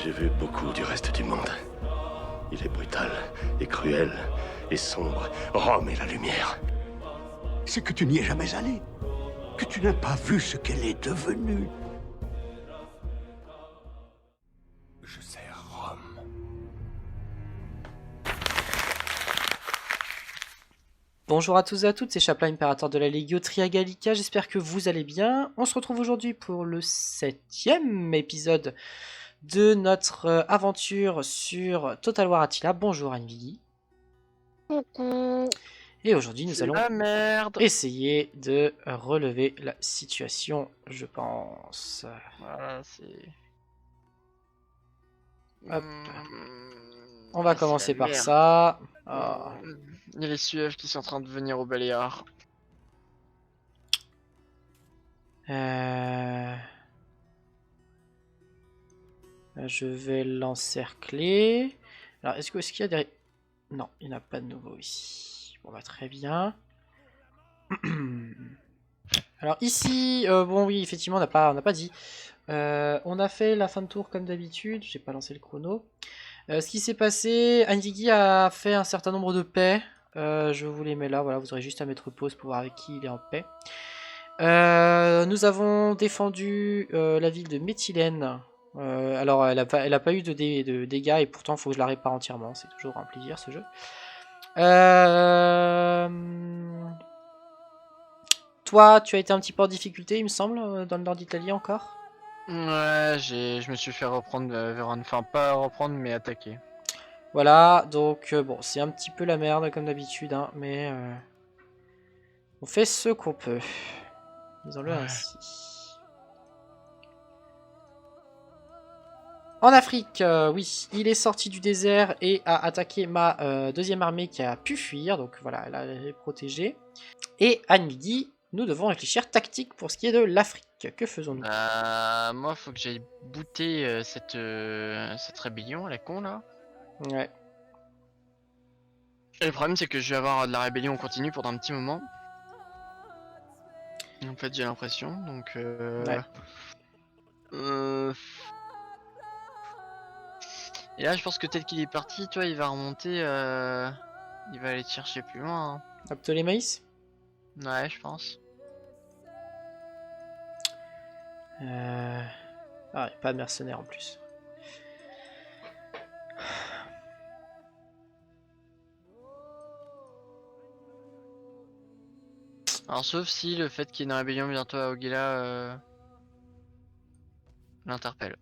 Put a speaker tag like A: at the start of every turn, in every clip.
A: J'ai vu beaucoup du reste du monde. Il est brutal et cruel et sombre. Rome est la lumière.
B: C'est que tu n'y es jamais allé. Que tu n'as pas vu ce qu'elle est devenue.
A: Je sers Rome.
C: Bonjour à tous et à toutes, c'est Chaplin, impérateur de la Legio Triagalica, j'espère que vous allez bien. On se retrouve aujourd'hui pour le 7e épisode de notre aventure sur Total War Attila. Bonjour Anne-Viggy. Et aujourd'hui nous allons essayer de relever la situation, je pense.
D: Voilà, c'est...
C: Hop. On va commencer par ça. Oh.
D: Il y a les Suèves qui sont en train de venir au Baléares.
C: Je vais l'encercler. Alors, est-ce qu'il y a des... Non, il n'y en a pas de nouveau ici. Bon, bah très bien. Alors ici, bon oui, effectivement, on n'a pas dit. On a fait la fin de tour comme d'habitude. J'ai pas lancé le chrono. Ce qui s'est passé, Andigui a fait un certain nombre de paix. Je vous les mets là, voilà, vous aurez juste à mettre pause pour voir avec qui il est en paix. Nous avons défendu la ville de Méthylène. Alors, elle a pas eu de dégâts et pourtant, il faut que je la répare entièrement. C'est toujours un plaisir ce jeu. Toi, tu as été un petit peu en difficulté, il me semble, dans le nord d'Italie encore.
D: Ouais, je me suis fait reprendre enfin pas reprendre mais attaquer.
C: Voilà, donc bon, c'est un petit peu la merde comme d'habitude, hein, mais on fait ce qu'on peut. Disons-le ainsi. En Afrique, oui, il est sorti du désert et a attaqué ma deuxième armée qui a pu fuir, donc voilà, elle est protégée. Et à midi, nous devons réfléchir tactique pour ce qui est de l'Afrique. Que faisons-nous?
D: Moi, faut que j'aille booter cette rébellion, la con là.
C: Ouais.
D: Et le problème, c'est que je vais avoir de la rébellion en continu pendant un petit moment. En fait, j'ai l'impression, donc.
C: Ouais.
D: Et là, je pense que tel qu'il est parti, toi, il va remonter. Il va aller te chercher plus loin.
C: À Ptolémaïs?
D: Ouais, je pense.
C: Ah, il n'y a pas de mercenaires en plus.
D: Alors, sauf si le fait qu'il y ait une rébellion bientôt à Ogila l'interpelle.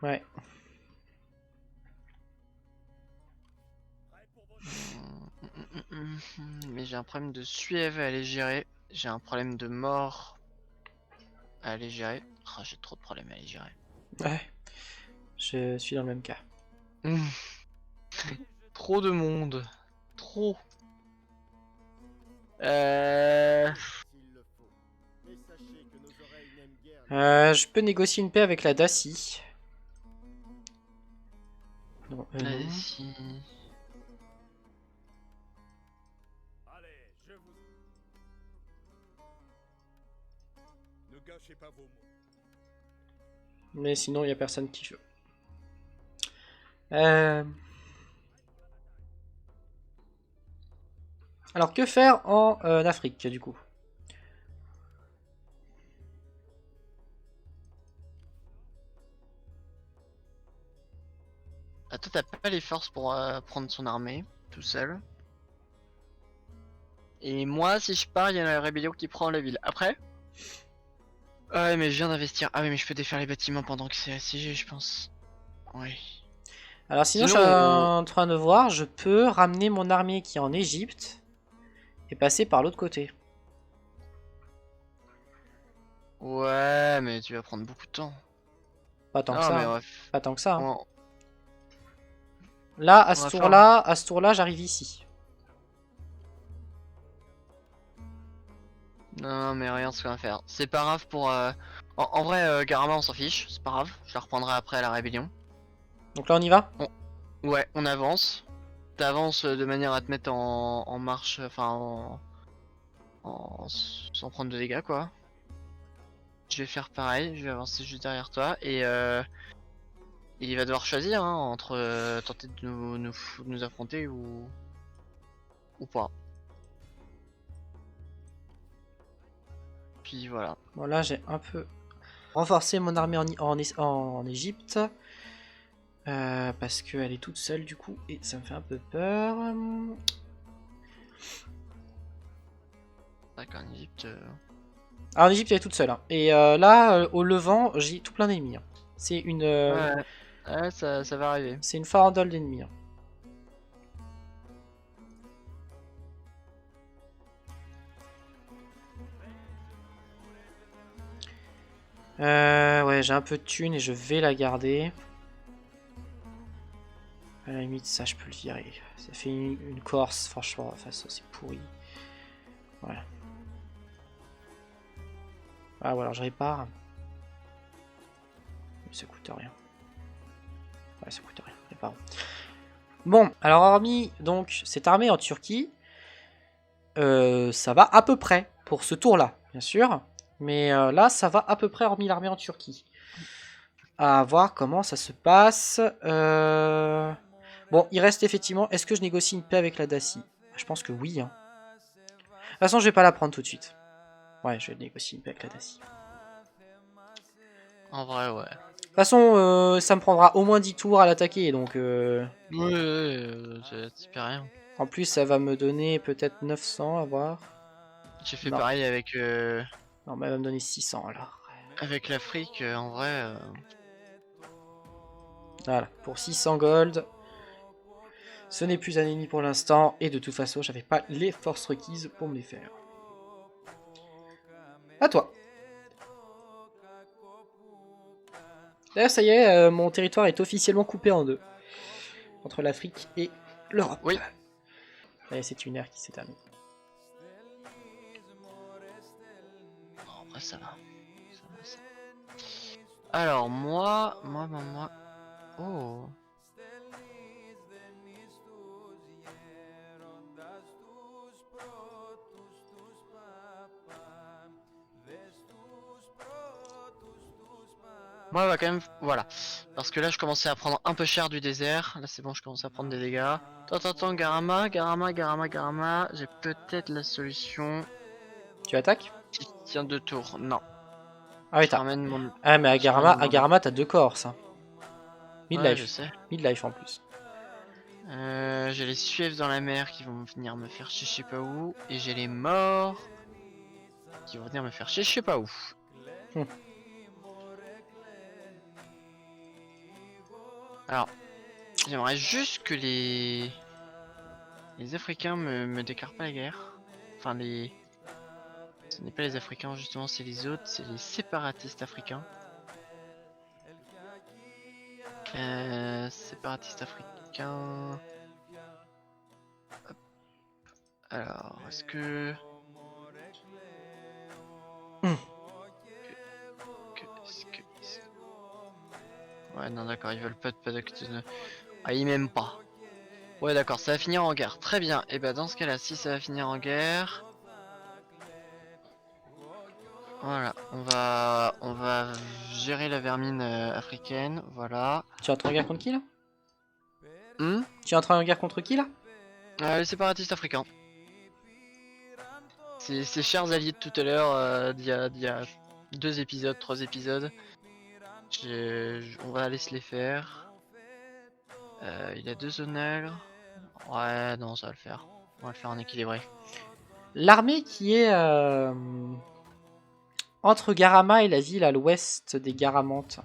C: Ouais.
D: Mais j'ai un problème de Suève à aller gérer. J'ai un problème de mort à aller gérer. Oh, j'ai trop de problèmes à aller gérer.
C: Ouais. Je suis dans le même cas.
D: Trop de monde. Trop.
C: Je peux négocier une paix avec la Dacie. Non, non.
D: Vas-y.
E: Ne gâchez pas vos mots.
C: Mais sinon, il n'y a personne qui veut. Alors, que faire en Afrique, du coup?
D: Ah, toi, t'as pas les forces pour prendre son armée tout seul. Et moi, si je pars, il y a la rébellion qui prend la ville. Après. Ouais, mais je viens d'investir. Ah, oui, mais je peux défaire les bâtiments pendant que c'est assiégé, je pense. Oui.
C: Alors, sinon, je suis en train de voir, je peux ramener mon armée qui est en Égypte et passer par l'autre côté.
D: Ouais, mais tu vas prendre beaucoup de temps.
C: Pas tant que
D: Ah,
C: ça.
D: mais
C: Hein.
D: bref.
C: Pas tant que ça. Hein.
D: On-
C: Là, à ce
D: va
C: tour-là, j'arrive ici.
D: Non, mais rien, ce qu'on va faire. C'est pas grave pour. En vrai, Garama, on s'en fiche. C'est pas grave. Je la reprendrai après à la rébellion.
C: Donc là, on y va?
D: Ouais, on avance. T'avances de manière à te mettre en marche, enfin sans prendre de dégâts quoi. je vais faire pareil, je vais avancer juste derrière toi et il va devoir choisir hein, entre tenter de nous affronter ou pas. Puis voilà.
C: Bon, là, j'ai un peu renforcé mon armée en Égypte. Parce qu'elle est toute seule, du coup, et ça me fait un peu peur.
D: C'est vrai qu'en Égypte.
C: Alors, en Égypte, elle est toute seule. Hein. Et là, au Levant, j'ai tout plein d'ennemis. Hein. C'est une,
D: Ouais, ça va arriver.
C: c'est une farandole d'ennemis. Hein. Ouais, j'ai un peu de thunes et je vais la garder. À la limite, ça, je peux le virer. Ça fait une Corse, franchement, enfin, ça, c'est pourri. Voilà. Ah, voilà, je répare. Mais ça coûte rien. Ouais, ça coûte rien, réparons. Bon, alors hormis donc cette armée en Turquie, ça va à peu près pour ce tour-là, bien sûr. Mais là, ça va à peu près hormis l'armée en Turquie. À voir comment ça se passe. Bon, il reste effectivement... Est-ce que je négocie une paix avec la Dacie? Je pense que oui. Hein. De toute façon, je vais pas la prendre tout de suite. Ouais, je vais négocier une paix avec la Dacie.
D: En vrai, ouais.
C: De toute façon, ça me prendra au moins 10 tours à l'attaquer. Donc,
D: C'est pas rien.
C: en plus, ça va me donner peut-être 900 à voir.
D: J'ai fait
C: Non.
D: pareil avec,
C: Non, mais elle va me donner 600 alors.
D: avec l'Afrique, en vrai.
C: Voilà, pour 600 gold. Ce n'est plus un ennemi pour l'instant. Et de toute façon, j'avais pas les forces requises pour me les faire. À toi. D'ailleurs, ça y est, mon territoire est officiellement coupé en deux. Entre l'Afrique et l'Europe.
D: Oui.
C: Et c'est une ère qui s'est terminée.
D: En vrai, ça va. Ça va. Alors, moi. Oh. Moi, on va quand même. Voilà. Parce que là, je commençais à prendre un peu cher du désert. Là, c'est bon, je commence à prendre des dégâts. Attends, Garama. J'ai peut-être la solution.
C: Tu attaques?
D: Qui tient deux tours. Non.
C: Ah oui,
D: Je
C: t'as.
D: ramène mon.
C: Ah, mais
D: je ramène mon-
C: à Garama, t'as deux corps, ça.
D: Ouais,
C: Midlife.
D: je sais.
C: Midlife en plus.
D: J'ai les suèves dans la mer qui vont venir me faire chier je sais pas où. Et j'ai les morts qui vont venir me faire chier je sais pas où. Alors, j'aimerais juste que les Africains me déclarent pas la guerre. Enfin, ce n'est pas les Africains justement, c'est les autres, c'est les séparatistes africains. Séparatistes africains. Hop. Alors, est-ce que... Ouais, non, d'accord, ils veulent pas de... Ah, ils m'aiment pas. Ouais, d'accord, ça va finir en guerre. Très bien. Et bah, dans ce cas-là, si ça va finir en guerre... Voilà, on va gérer la vermine africaine, voilà.
C: Tu es en train de guerre contre qui, là?
D: Hmm
C: Tu es en train de guerre contre qui, là?
D: Les séparatistes africains. Ces chers alliés de tout à l'heure, d'il y a 2 épisodes, 3 épisodes. On va aller se les faire. Il a 2 zonagres. Ouais, non, ça va le faire. On va le faire en équilibré.
C: L'armée qui est entre Garama et la ville à l'ouest des Garamantes.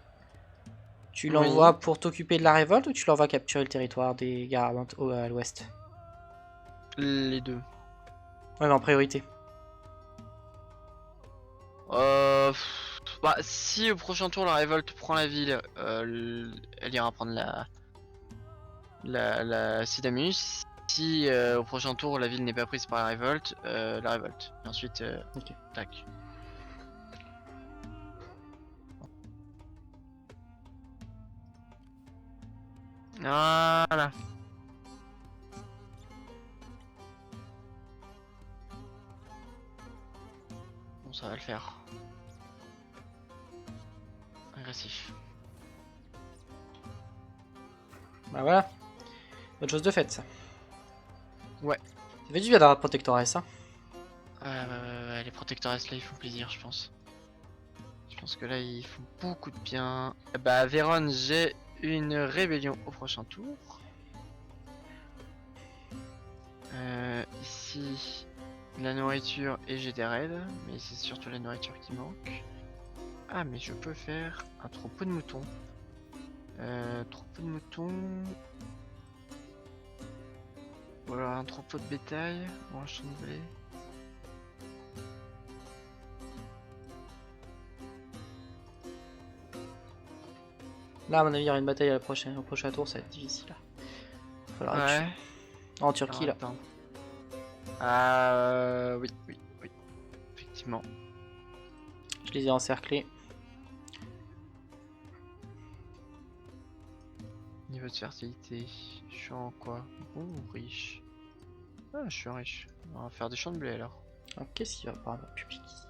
C: Tu l'envoies pour t'occuper de la révolte ou tu l'envoies capturer le territoire des Garamantes à l'ouest?
D: Les deux.
C: Ouais, mais en priorité.
D: Bah, si au prochain tour la révolte prend la ville, elle ira prendre la Sidamus. Si au prochain tour la ville n'est pas prise par la révolte. Et ensuite,
C: Ok.
D: tac. Voilà. Bon, ça va le faire. agressif.
C: Bah voilà. Autre chose de fait, ça.
D: Ouais.
C: Ça fait du bien d'avoir Protectoress, hein.
D: Les protecteurs là ils font plaisir, je pense. Je pense que là ils font beaucoup de bien. Bah Véron, j'ai une rébellion au prochain tour. Ici la nourriture et j'ai des raids, mais c'est surtout la nourriture qui manque. Ah mais je peux faire un troupeau de moutons. Troupeau de moutons. Voilà un troupeau de bétail. Bon, je de blé.
C: Là, à mon avis, il y aura une bataille au prochain tour, ça va être difficile. Là. Il va falloir être
D: Ouais.
C: chaud. En Turquie, là.
D: Attends. Oui. Effectivement.
C: Je les ai encerclés.
D: Niveau de fertilité, je suis en quoi? Bon ou riche? Ah, je suis riche. On va faire des champs de blé alors.
C: Alors, qu'est-ce qu'il va par rapport au public ici?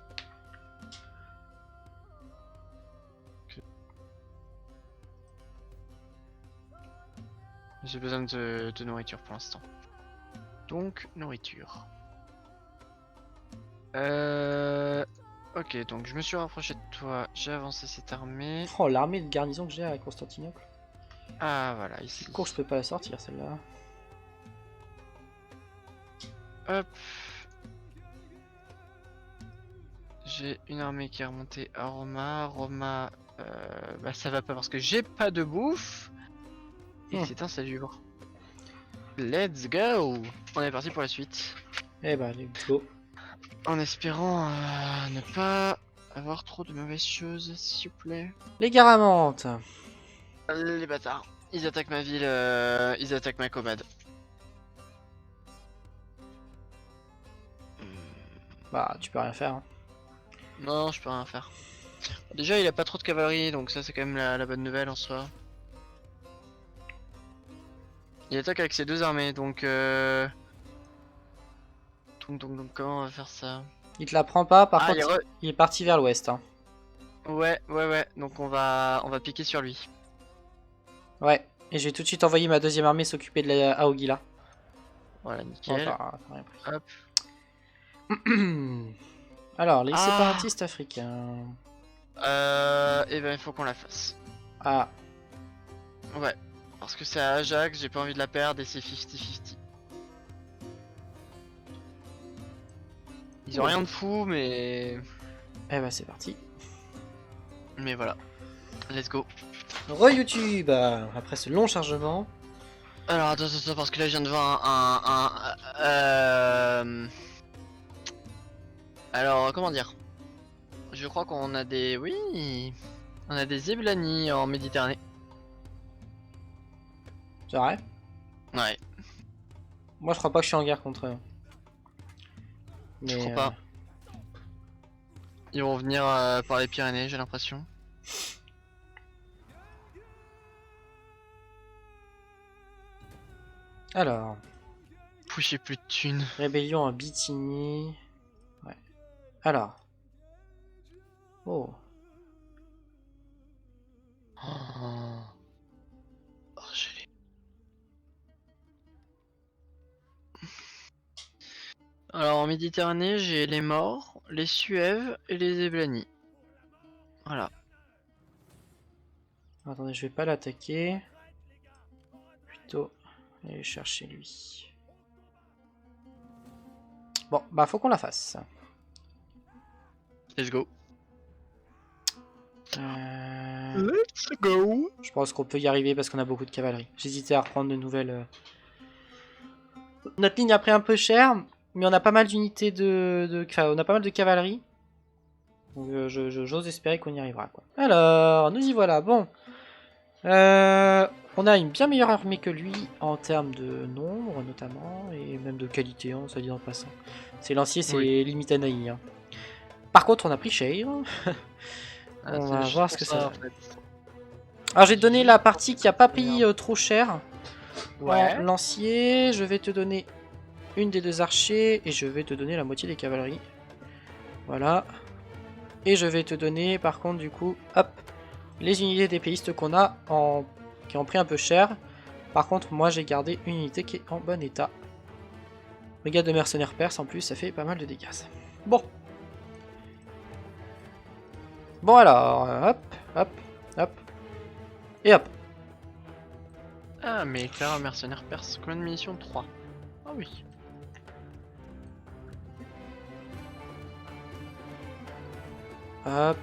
D: J'ai besoin de nourriture pour l'instant. Donc, nourriture. Ok, donc je me suis rapproché de toi, j'ai avancé cette armée.
C: Oh, l'armée de garnison que j'ai à Constantinople.
D: Ah, voilà, ici.
C: Du coup, je peux pas la sortir, celle-là.
D: Hop. J'ai une armée qui est remontée à Roma. Roma, bah ça va pas parce que j'ai pas de bouffe. Et c'est insalubre. Let's go! On est parti pour la suite.
C: Eh bah, let's go.
D: En espérant ne pas avoir trop de mauvaises choses, s'il vous plaît.
C: Les Garamantes.
D: Les bâtards. Ils attaquent ma ville, ils attaquent ma commode.
C: Bah, tu peux rien faire. Hein.
D: Non, je peux rien faire. Déjà, il a pas trop de cavalerie, donc ça c'est quand même la bonne nouvelle en soi. Il attaque avec ses deux armées, donc comment on va faire ça?
C: Il te la prend pas, par
D: Ah,
C: contre, il est parti vers l'ouest. Hein.
D: Ouais, donc on va piquer sur lui.
C: Ouais, et je vais tout de suite envoyer ma deuxième armée s'occuper de la Aogila.
D: Voilà, nickel.
C: Enfin, rien pris.
D: Hop.
C: Alors, les
D: Ah.
C: séparatistes africains.
D: Et ben il faut qu'on la fasse.
C: Ah,
D: Ouais, parce que c'est à Ajax, j'ai pas envie de la perdre et c'est 50-50. Ils ont rien de fou, mais
C: eh bah c'est parti.
D: voilà. Let's go.
C: Re-YouTube, après ce long chargement.
D: Alors attends, parce que là je viens de voir Alors comment dire? Je crois qu'on a des... Oui, on a des Zeblani en Méditerranée.
C: C'est vrai?
D: Ouais,
C: Moi je crois pas que je suis en guerre contre eux.
D: je
C: Mais,
D: crois pas. Ils vont venir par les Pyrénées, j'ai l'impression.
C: Alors,
D: Pouh, j'ai plus de thunes.
C: rébellion en Bithynie. Ouais. Alors. Oh.
D: Je l'ai. Alors en Méditerranée, j'ai les Maures, les Suèves et les Eblani. Voilà.
C: Attendez, je vais pas l'attaquer. Plutôt aller chercher lui. Bon, bah faut qu'on la fasse.
D: Let's go.
C: Je
D: Let's go.
C: pense qu'on peut y arriver parce qu'on a beaucoup de cavalerie. J'hésitais à reprendre de nouvelles. Notre ligne a pris un peu cher, mais on a pas mal d'unités Enfin, on a pas mal de cavalerie. Donc j'ose espérer qu'on y arrivera, quoi. Alors, nous y voilà. Bon. On a une bien meilleure armée que lui en termes de nombre, notamment, et même de qualité, hein, ça dit en passant. Ses lanciers, c'est limite Anaï. Hein. Par contre, on a pris Share. On va voir ce que ça donne. Alors, j'ai donné la partie qui a pas payé trop cher.
D: Ouais.
C: En lancier, je vais te donner une des deux archers et je vais te donner la moitié des cavaleries. Voilà. Et je vais te donner, par contre, du coup, hop, les unités d'épéistes qu'on a qui ont pris un peu cher. Par contre, moi j'ai gardé une unité qui est en bon état. Brigade de mercenaires perses en plus, ça fait pas mal de dégâts. Ça. Bon. Bon alors, hop, hop, hop. Et hop.
D: Ah, mais éclair un mercenaire perse. Combien de munitions? 3. Ah oui.
C: Hop.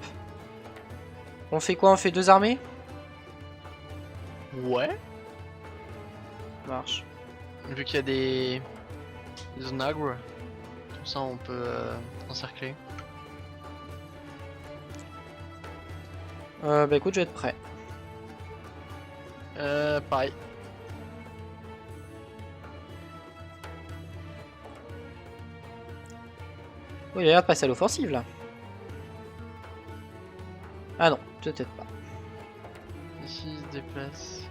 C: On fait quoi? On fait 2 armées?
D: Ouais.
C: Ça marche.
D: Vu qu'il y a des onagres, comme ça on peut encercler.
C: Bah écoute, je vais être prêt.
D: Pareil.
C: Oui, il a l'air de passer à l'offensive là. Ah non, peut-être pas.
D: Ici il se déplace.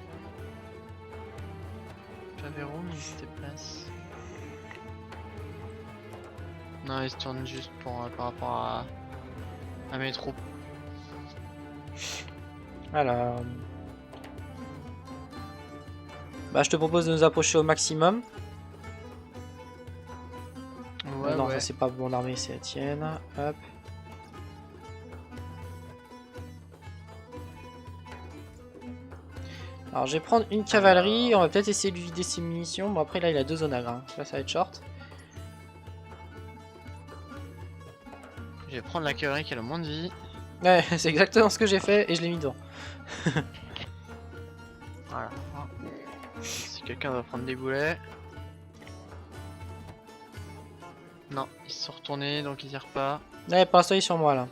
D: Pas vers où, mais il se déplace. Non, il se tourne juste par rapport à mes troupes.
C: Alors... Bah je te propose de nous approcher au maximum.
D: Ouais,
C: non,
D: ouais.
C: ça c'est pas mon armée, c'est la tienne. Hop. Alors je vais prendre une cavalerie, on va peut-être essayer de lui vider ses munitions. Bon après là il a 2 onagres, hein. Là ça va être short.
D: Je vais prendre la cavalerie qui a le moins de vie.
C: Ouais, c'est exactement ce que j'ai fait et je l'ai mis devant.
D: Voilà. Si quelqu'un va prendre des boulets. Non, ils se sont retournés donc ils tirent pas.
C: Ouais, pour l'instant il est sur moi là.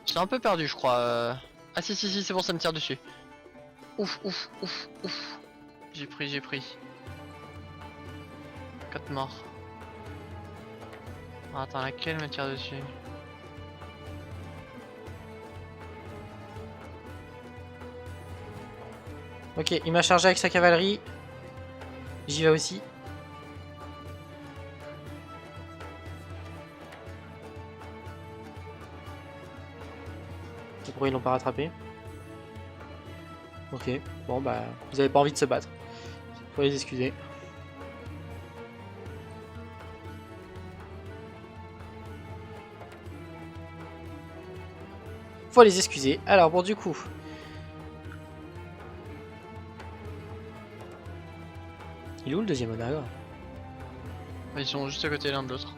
D: J'étais un peu perdu, je crois. Ah si c'est bon, ça me tire dessus. Ouf. J'ai pris. 4 morts. Ah, attends, laquelle me tire dessus?
C: Ok, il m'a chargé avec sa cavalerie. J'y vais aussi. Pourquoi ils l'ont pas rattrapé? Ok, bon bah, vous avez pas envie de se battre. Faut les excuser. Faut les excuser. Alors bon, du coup... Il est où le deuxième onagre?
D: Ils sont juste à côté l'un de l'autre.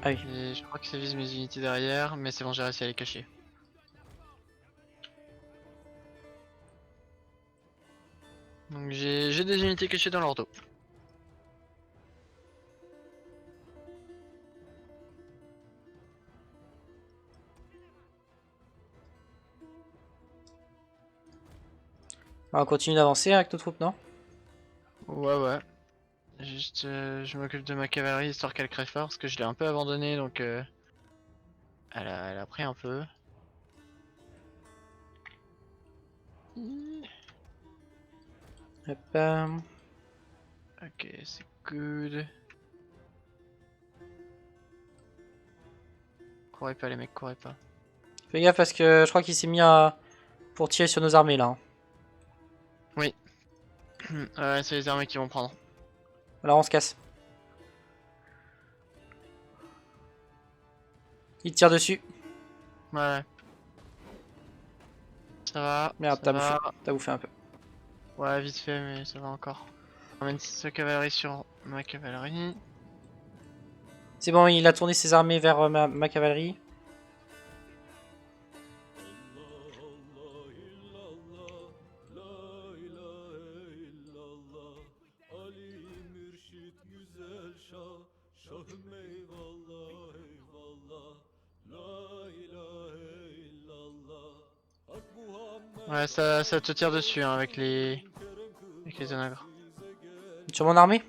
C: Ah oui.
D: Et je crois que ça vise mes unités derrière, mais c'est bon, j'ai réussi à les cacher. Donc j'ai des unités cachées dans leur dos.
C: On continue d'avancer avec nos troupes, non?
D: Ouais. Juste, je m'occupe de ma cavalerie histoire qu'elle crève pas, parce que je l'ai un peu abandonnée, donc elle a pris un peu.
C: Hop,
D: Ok, c'est good. Courez pas les mecs, courez pas.
C: fais gaffe parce que je crois qu'il s'est mis à... pour tirer sur nos armées là.
D: Oui. Ouais, c'est les armées qui vont prendre.
C: Alors on se casse. Il tire dessus.
D: Ouais. Ça va.
C: Merde,
D: ça va.
C: t'as bouffé un peu.
D: Ouais, vite fait, mais ça va encore. Ramène sa cavalerie sur ma cavalerie.
C: C'est bon, il a tourné ses armées vers ma cavalerie.
D: Ouais, ça te tire dessus hein, avec les onagres.
C: Sur mon armée?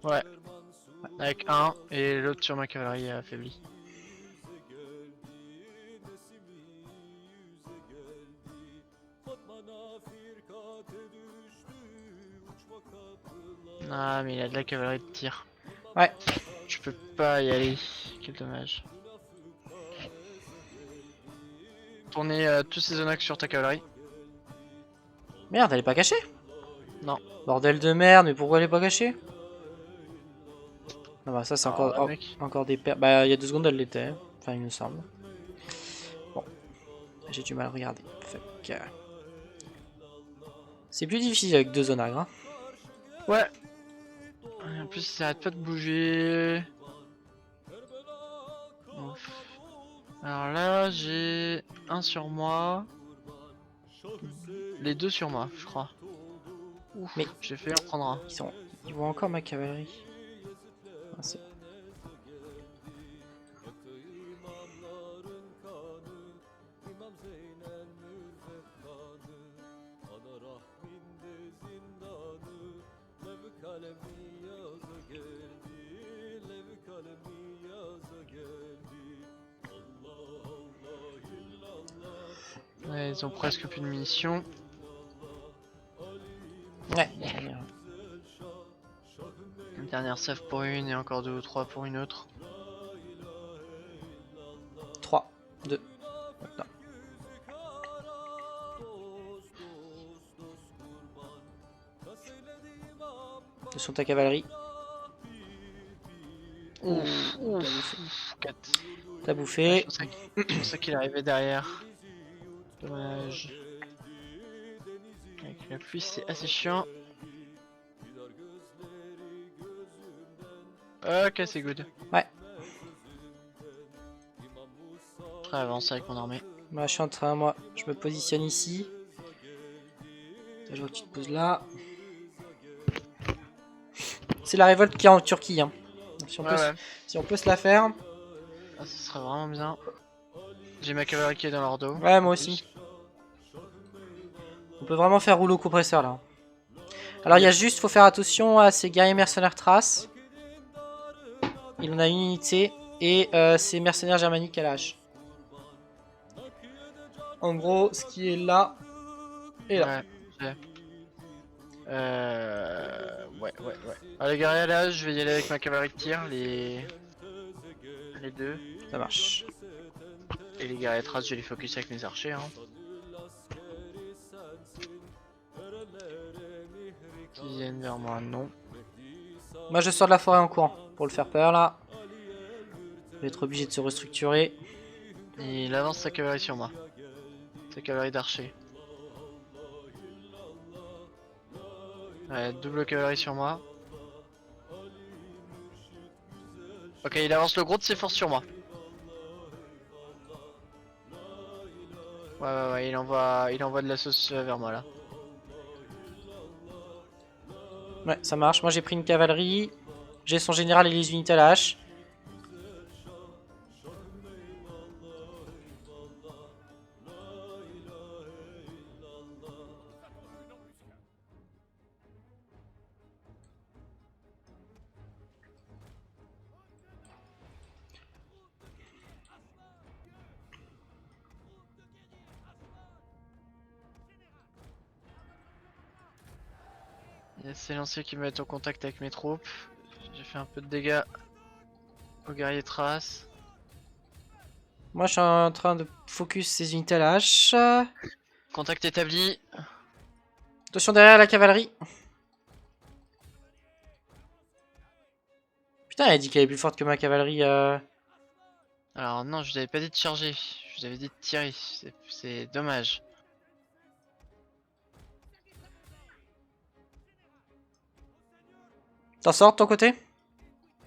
D: Ouais. Avec un et l'autre sur ma cavalerie affaiblie. Ah mais il a de la cavalerie de tir.
C: Ouais.
D: Je peux pas y aller. Quel dommage. tourner tous ces zonax sur ta cavalerie.
C: Merde, elle est pas cachée?
D: Non.
C: Bordel de merde, mais pourquoi elle est pas cachée? Ah bah ça c'est encore,
D: Ah, mec.
C: encore des pertes. Bah il y a 2 secondes elle l'était. Enfin il me semble. Bon. J'ai du mal à regarder. Fuck. C'est plus difficile avec 2 zonagres. Hein.
D: Ouais. En plus, ça arrête pas de bouger. Ouf. Alors là, j'ai un sur moi. Les 2 sur moi, je crois. Ouf,
C: Mais-
D: j'ai fait en prendre un.
C: Ils voient encore ma cavalerie. Ah, c'est-
D: Ouais, ils ont presque plus de munitions.
C: Ouais.
D: Une dernière save pour une et encore 2 ou 3 pour une autre.
C: 3, 2. Non. Où sont ta cavalerie?
D: Ouf,
C: T'as bouffé.
D: 4.
C: T'as bouffé.
D: Je pensais qu'il arrivait derrière. Dommage. Avec la pluie, c'est assez chiant. Ok, c'est good.
C: Ouais.
D: Très avancé avec mon armée.
C: Moi je suis en train, moi, je me positionne ici. Je vois que tu te poses là. C'est la révolte qui est en Turquie. Hein. Donc, si, si on peut se la faire.
D: Ah, ça serait vraiment bien. J'ai ma cavalerie qui est dans leur dos.
C: Ouais, moi aussi. On peut vraiment faire rouleau compresseur là. Alors il y a juste, faut faire attention à ces guerriers mercenaires traces. Il en a une unité. Et ces mercenaires germaniques à la hache. En gros, ce qui est là. Et là.
D: Ouais. Alors les guerriers là, je vais y aller avec ma cavalerie de tir, les 2.
C: Ça marche.
D: Et les guerriers de trace, je vais les focus avec mes archers. Hein. Qui viennent vers moi, non.
C: Moi je sors de la forêt en courant pour le faire peur là. Il va être obligé de se restructurer.
D: Et il avance sa cavalerie sur moi. Sa cavalerie d'archers. Ouais, double cavalerie sur moi. Ok, il avance le gros de ses forces sur moi. Ouais, il envoie de la sauce vers moi là.
C: Ouais, ça marche. Moi j'ai pris une cavalerie. J'ai son général et les unités à la hache.
D: Il y a ces lanciers qui me mettent en contact avec mes troupes. J'ai fait un peu de dégâts aux guerriers traces.
C: Moi je suis en train de focus ces unités à la hache.
D: Contact établi.
C: Attention derrière la cavalerie. Putain, elle a dit qu'elle est plus forte que ma cavalerie.
D: Alors non, je vous avais pas dit de charger. Je vous avais dit de tirer. C'est dommage.
C: T'en sors de ton côté?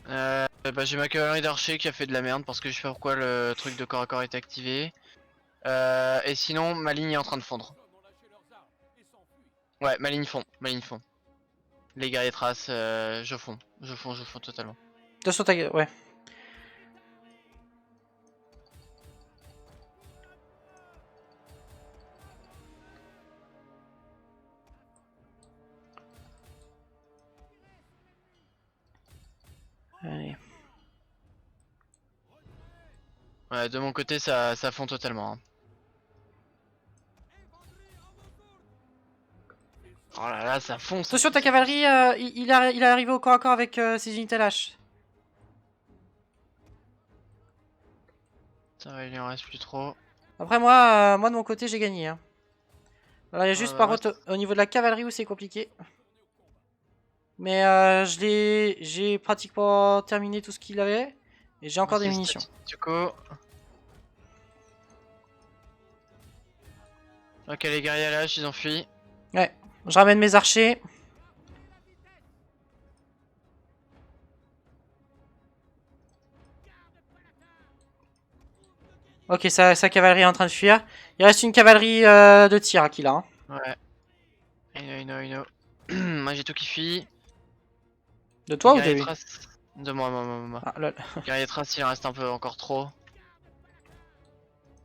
D: Bah, j'ai ma cavalerie d'archer qui a fait de la merde parce que je sais pas pourquoi le truc de corps à corps est activé. Et sinon, ma ligne est en train de fondre. Ouais, ma ligne fond. Les guerriers traces, je fonds totalement.
C: Attention ta gueule, ouais. Allez.
D: Ouais, de mon côté, ça fond totalement. Hein. Oh là là, ça fonce.
C: Attention ta cavalerie, il est arrivé au corps à corps avec ses unités à la hache.
D: Ça va, il en reste plus trop.
C: Après, moi de mon côté, j'ai gagné. Hein. Alors, il y a juste
D: bah,
C: par
D: moi,
C: contre au niveau de la cavalerie où c'est compliqué. Mais j'ai pratiquement terminé tout ce qu'il avait. Et j'ai
D: moi,
C: encore des
D: c'est
C: munitions.
D: statu quo. Ok, les guerriers à l'âge, ils ont fui.
C: Ouais, je ramène mes archers. Ok, sa cavalerie est en train de fuir. Il reste une cavalerie de tir qu'il a. Hein.
D: Ouais. I know. Moi, j'ai tout qui fuit.
C: De toi ou de
D: Guerrier
C: lui?
D: trace. De moi.
C: Ah, lol.
D: Guerrier trace, il en reste un peu encore trop.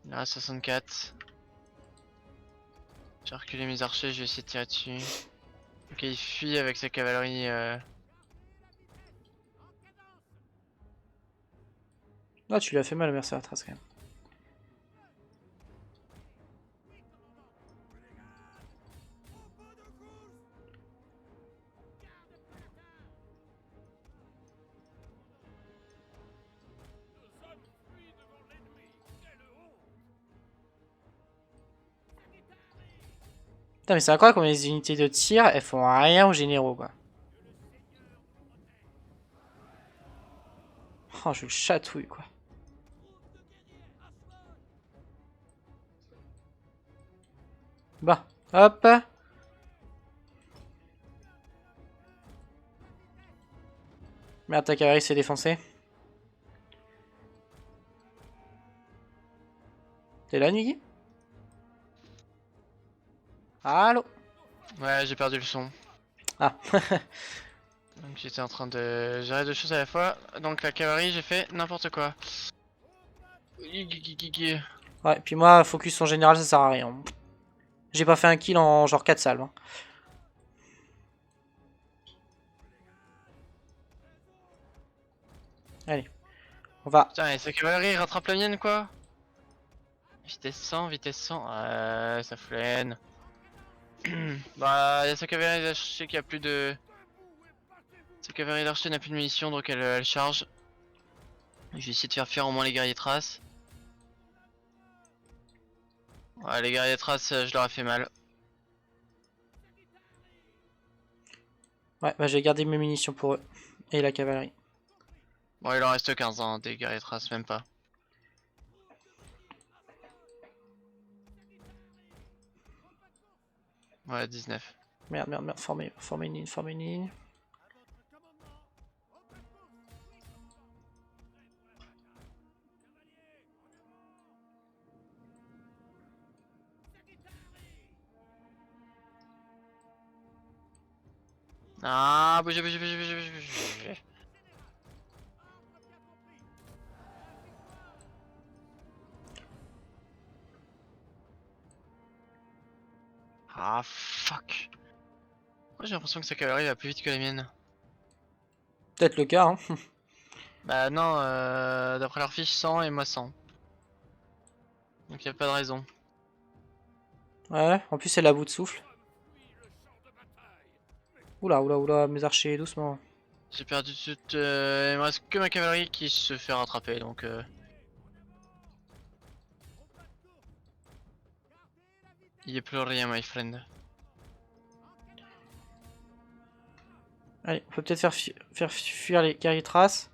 D: Il en reste 64. J'ai reculé mes archers, je vais essayer de tirer dessus. Ok, il fuit avec sa cavalerie.
C: Ah, tu lui as fait mal, merci à la trace quand même. Putain, mais c'est incroyable comme les unités de tir, elles font rien aux généraux, quoi. Oh, je le chatouille, quoi. Bah, hop. Merde, ta cavalerie s'est défoncée. T'es là, Niggy? Allô?
D: Ouais, j'ai perdu le son.
C: Ah.
D: Donc j'étais en train de gérer deux choses à la fois. Donc la cavalerie, j'ai fait n'importe quoi.
C: Ouais, puis moi, focus en général, ça sert à rien. J'ai pas fait un kill en genre 4 salves. Hein. Allez. On va.
D: Putain, et sa cavalerie rattrape la mienne quoi. Vitesse 100, vitesse 100. Ça flâne. Bah, y'a sa cavalerie d'archer qui a plus de. Sa cavalerie d'archer n'a plus de munitions donc elle charge. Je vais essayer de faire fuir au moins les guerriers traces. Ouais, les guerriers traces, je leur ai fait mal.
C: Ouais, bah j'ai gardé mes munitions pour eux. Et la cavalerie.
D: Bon, il en reste 15 hein, des guerriers traces, même pas. Ouais, 19.
C: Merde, former une ligne.
D: Ah, bougez. Ah, fuck. Moi j'ai l'impression que sa cavalerie va plus vite que la mienne.
C: Peut-être le cas, hein.
D: Bah non, d'après leur fiche 100 et moi 100. Donc y a pas de raison.
C: Ouais, en plus elle a bout de souffle. Oula, mes archers, doucement.
D: J'ai perdu toute... il me reste que ma cavalerie qui se fait rattraper donc... Il y a plus rien my friend.
C: Allez, on peut peut-être faire fuir les guerriers traces.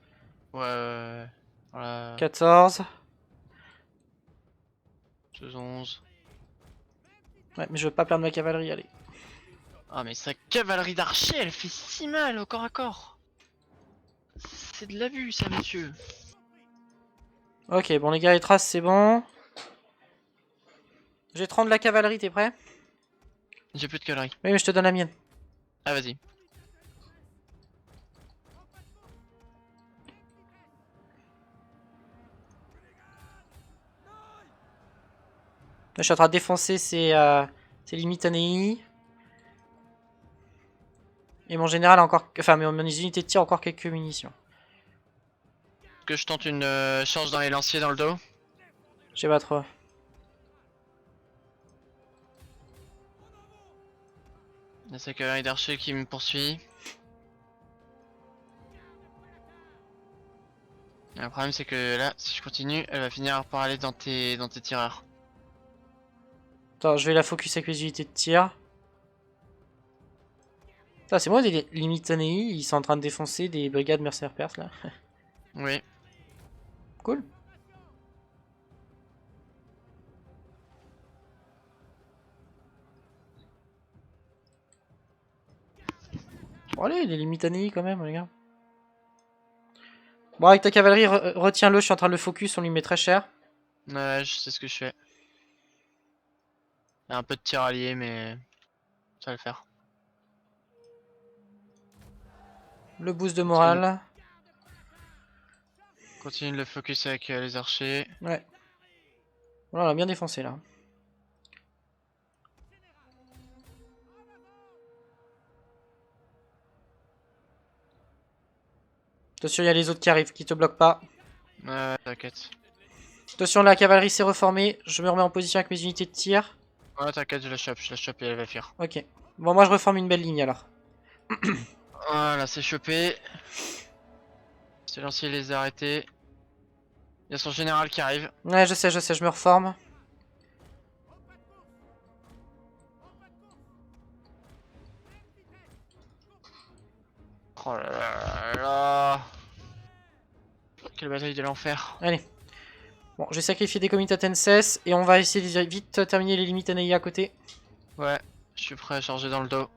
D: Ouais. Voilà.
C: 14.
D: 11.
C: Ouais, mais je veux pas perdre ma cavalerie, allez.
D: Ah mais sa cavalerie d'archer elle fait si mal au corps à corps. C'est de l'abus ça monsieur.
C: Ok, bon, les guerriers traces, c'est bon. J'ai 30 de la cavalerie, t'es prêt?
D: J'ai plus de cavalerie.
C: Oui, mais je te donne la mienne.
D: Ah vas-y.
C: Là, je suis en train de défoncer ses limites ANI. Et mon général a encore... Enfin, mes unités de tir ont encore quelques munitions.
D: Est-ce que je tente une charge dans les lanciers dans le dos?
C: J'ai pas trop.
D: Il y a sa cavalerie d'archer qui me poursuit. Et le problème c'est que là, si je continue, elle va finir par aller dans tes tireurs.
C: Attends, je vais la focus avec les unités de tir. Ça, c'est moi, les Limitanei, ils sont en train de défoncer des brigades mercenaires perses là.
D: Oui.
C: Cool. Bon, allez, les Limitanei quand même, les gars. Bon, avec ta cavalerie, retiens-le, je suis en train de le focus, on lui met très cher.
D: Ouais, je sais ce que je fais. Il y a un peu de tir allié, mais ça va le faire.
C: Le boost de morale.
D: Continue de le focus avec les archers.
C: Ouais. Voilà, on a bien défoncé là. Attention, il y a les autres qui arrivent, qui te bloquent pas.
D: Ouais, t'inquiète.
C: Attention, la cavalerie s'est reformée. Je me remets en position avec mes unités de tir.
D: Ouais, t'inquiète, je la chope et elle va fuir.
C: Ok. Bon, moi je reforme une belle ligne alors.
D: Voilà, c'est chopé. Ce lancier les a arrêtés. Il y a son général qui arrive.
C: Ouais, je sais, je me reforme.
D: Oh là là là là. Quelle bataille de l'enfer.
C: Allez. Bon, j'ai sacrifié des comités Tenses et on va essayer de vite terminer les limites Anaïa à côté.
D: Ouais, je suis prêt à charger dans le dos.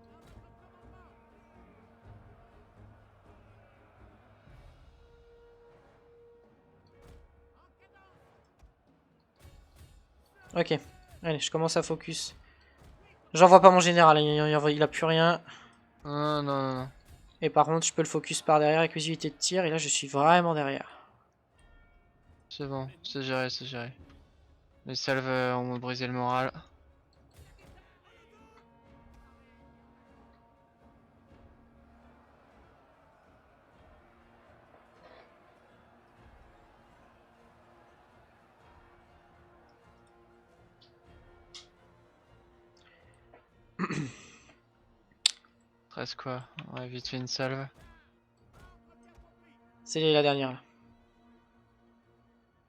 C: Ok. Allez, je commence à focus. J'envoie pas mon général, il a plus rien.
D: Non, non, non, non.
C: Et par contre, je peux le focus par derrière avec mes unités de tir et là je suis vraiment derrière.
D: C'est bon, c'est géré, c'est géré. Les salves ont brisé le moral. Reste quoi? Ouais, vite fait une salve.
C: C'est la dernière là.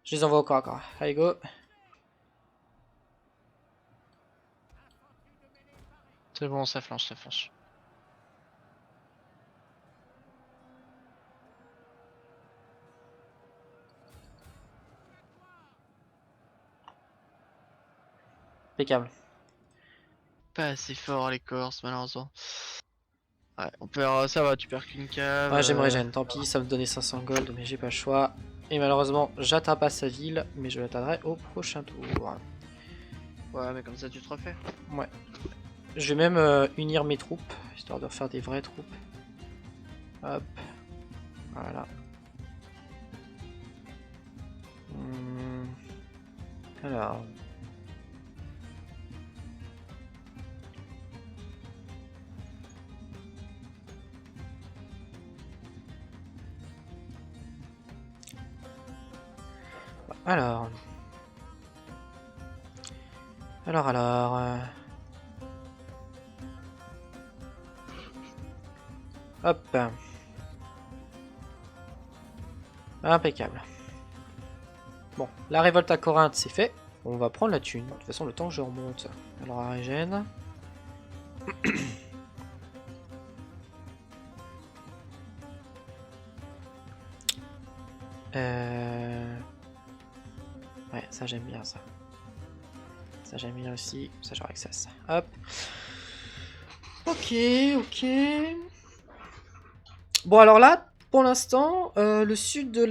C: Je les envoie au corps à corps. Allez, go.
D: C'est bon, ça flanche, ça flanche.
C: Impeccable.
D: Pas assez fort les Corses, malheureusement. Ouais, on perd, ça va, tu perds qu'une cave.
C: Ouais, j'aimerais gêne, tant pis, ça me donnait 500 gold, mais j'ai pas le choix. Et malheureusement, j'atteins pas sa ville, mais je l'atteindrai au prochain tour.
D: Ouais, mais comme ça tu te refais.
C: Ouais. Je vais même unir mes troupes, histoire de faire des vraies troupes. Hop. Voilà. Alors. Alors. Hop. Impeccable. Bon, la révolte à Corinthe, c'est fait. On va prendre la thune. De toute façon, le temps que je remonte. Alors, à Régène. Ouais, ça j'aime bien ça. Ça j'aime bien aussi. Ça j'aurai accès à ça. Hop. Ok, ok. Bon alors là, pour l'instant, le sud de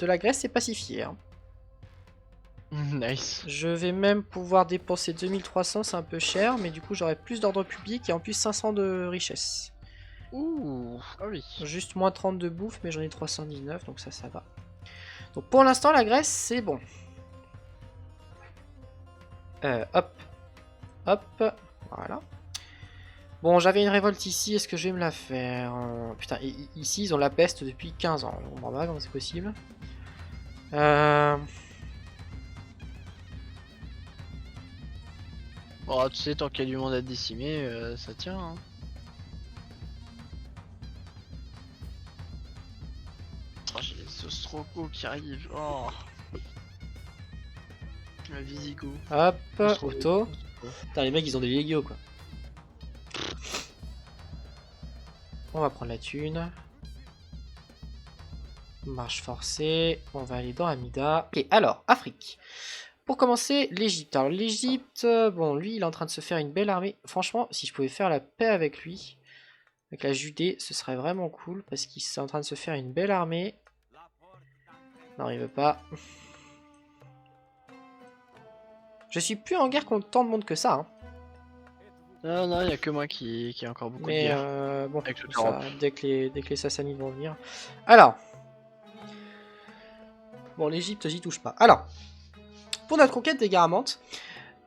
C: la Grèce est pacifié. Hein.
D: Nice.
C: Je vais même pouvoir dépenser 2300, c'est un peu cher, mais du coup j'aurai plus d'ordre public et en plus 500 de richesse.
D: Ouh, ah oui.
C: Juste moins 30 de bouffe, mais j'en ai 319, donc ça va. Donc pour l'instant, la Grèce, c'est bon. Hop. Hop. Voilà. Bon, j'avais une révolte ici, est-ce que je vais me la faire? Putain, ici, ils ont la peste depuis 15 ans. On comprend pas comment c'est possible.
D: Bon, tu sais, tant qu'il y a du monde à décimer, ça tient. Hein. Oh, j'ai les Ostrocos qui arrivent. Oh. Visigoth.
C: Hop,
D: On se trouve-
C: auto.
D: on se trouve.
C: Putain, les mecs, ils ont des Légio, quoi. On va prendre la thune. Marche forcée. On va aller dans Amida. Ok, alors, Afrique. Pour commencer, l'Égypte. Alors, l'Égypte, bon, lui, il est en train de se faire une belle armée. Franchement, si je pouvais faire la paix avec lui, avec la Judée, ce serait vraiment cool, parce qu'il est en train de se faire une belle armée. Non, il veut pas. Je suis plus en guerre contre tant de monde que ça, hein.
D: Non, non, il n'y a que moi qui ai encore beaucoup de
C: Mais
D: guerre.
C: bon,
D: Avec toute
C: ça,
D: l'Europe.
C: dès que les Sassanides vont venir. Alors. Bon, l'Égypte, j'y touche pas. Alors. Pour notre conquête des Garamantes.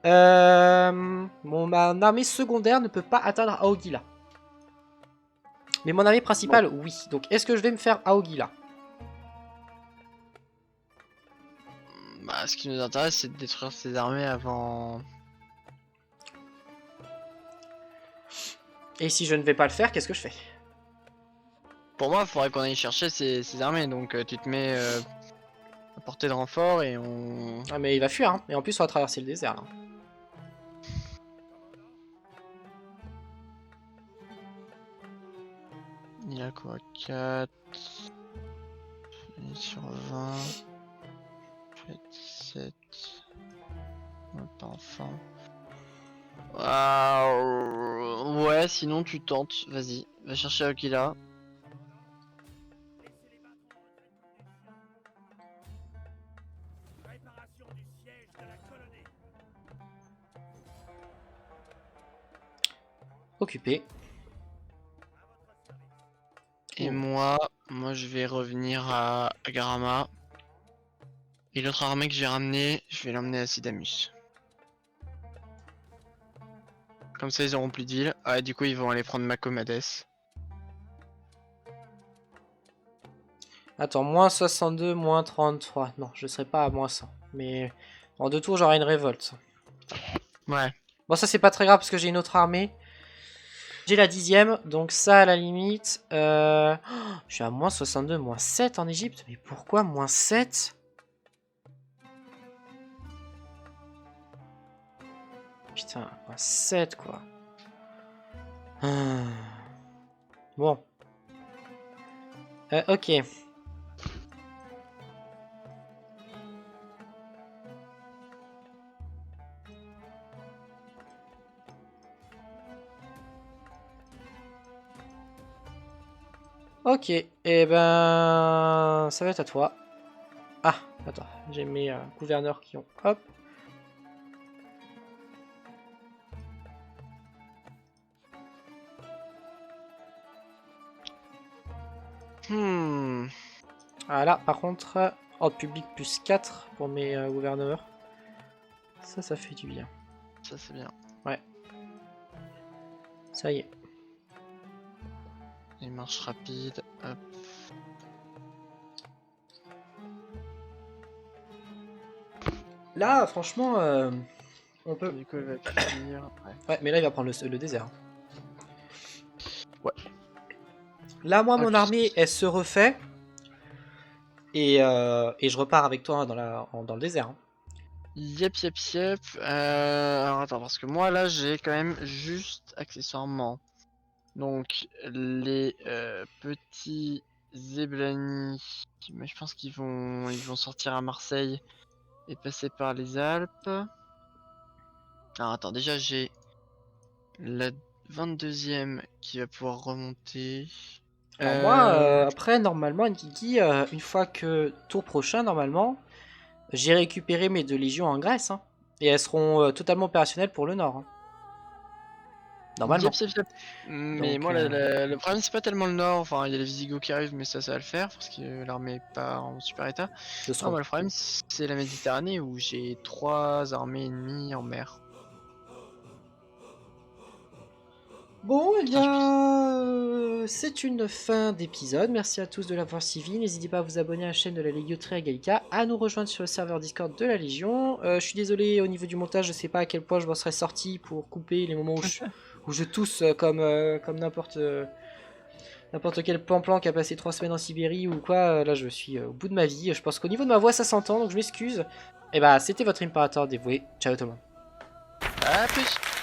C: Bon, ma armée secondaire ne peut pas atteindre Aogila. Mais mon armée principale, oui. Donc, est-ce que je vais me faire Aogila?
D: Bah, ce qui nous intéresse, c'est de détruire ces armées avant.
C: Et si je ne vais pas le faire, qu'est-ce que je fais?
D: Pour moi, il faudrait qu'on aille chercher ces armées. Donc, tu te mets à portée de renfort et on.
C: Ah, mais il va fuir, hein. Et en plus, on va traverser le désert, là.
D: Il a quoi? 4 sur 20. 17. Pas enfant. Ouais, sinon tu tentes. Vas-y, va chercher Akila.
C: Occupé.
D: Et moi je vais revenir à Garama. Et l'autre armée que j'ai ramené, je vais l'emmener à Sidamus. Comme ça ils auront plus de villes. Ah, du coup ils vont aller prendre Macomades.
C: Attends, moins 62, moins 33. Non, je serai pas à moins 100. Mais en 2 tours, j'aurai une révolte.
D: Ouais.
C: Bon, ça, c'est pas très grave parce que j'ai une autre armée. J'ai la 10e, donc ça, à la limite. Je suis à moins 62, moins 7 en Égypte. Mais pourquoi moins 7? Putain, moins 7, quoi. Bon. Ok. Ok, et ben ça va être à toi. Ah, attends, j'ai mes gouverneurs qui ont... Hop. Voilà, par contre, ordre public plus 4 pour mes gouverneurs. Ça fait du bien.
D: Ça c'est bien.
C: Ouais. Ça y est.
D: Et marche rapide. Hop.
C: Là, franchement, on peut...
D: Du coup elle va finir. Ouais.
C: Ouais, mais là, il va prendre le désert.
D: Ouais.
C: Là, moi,
D: Ok.
C: mon armée, elle se refait. Et je repars avec toi dans le désert. Hein.
D: Yep. Alors attends, parce que moi là j'ai quand même juste accessoirement donc les petits Zeblani, mais je pense qu'ils vont sortir à Marseille et passer par les Alpes. Alors attends, déjà j'ai la 22e qui va pouvoir remonter.
C: Alors moi, après, normalement, Nkiki, une fois que tour prochain, normalement, j'ai récupéré mes 2 légions en Grèce. Hein, et elles seront totalement opérationnelles pour le nord. Hein. Normalement.
D: Yep. Mais
C: Donc,
D: moi, le problème, c'est pas tellement le nord. Enfin, il y a les Visigoths qui arrivent, mais ça va le faire parce que l'armée est pas en super état.
C: ce
D: Non,
C: seront...
D: moi, le problème, c'est la Méditerranée où j'ai 3 armées ennemies en mer.
C: Bon, eh bien, c'est une fin d'épisode. Merci à tous de l'avoir suivi. N'hésitez pas à vous abonner à la chaîne de la Légioterie à Gallica, à nous rejoindre sur le serveur Discord de la Légion. Je suis désolé au niveau du montage, je sais pas à quel point je m'en serais sorti pour couper les moments où je tousse comme n'importe n'importe quel plan qui a passé 3 semaines en Sibérie ou quoi, là je suis au bout de ma vie. Je pense qu'au niveau de ma voix ça s'entend, donc je m'excuse. Et bah c'était votre Impérateur dévoué. Ciao tout le monde.
D: À plus.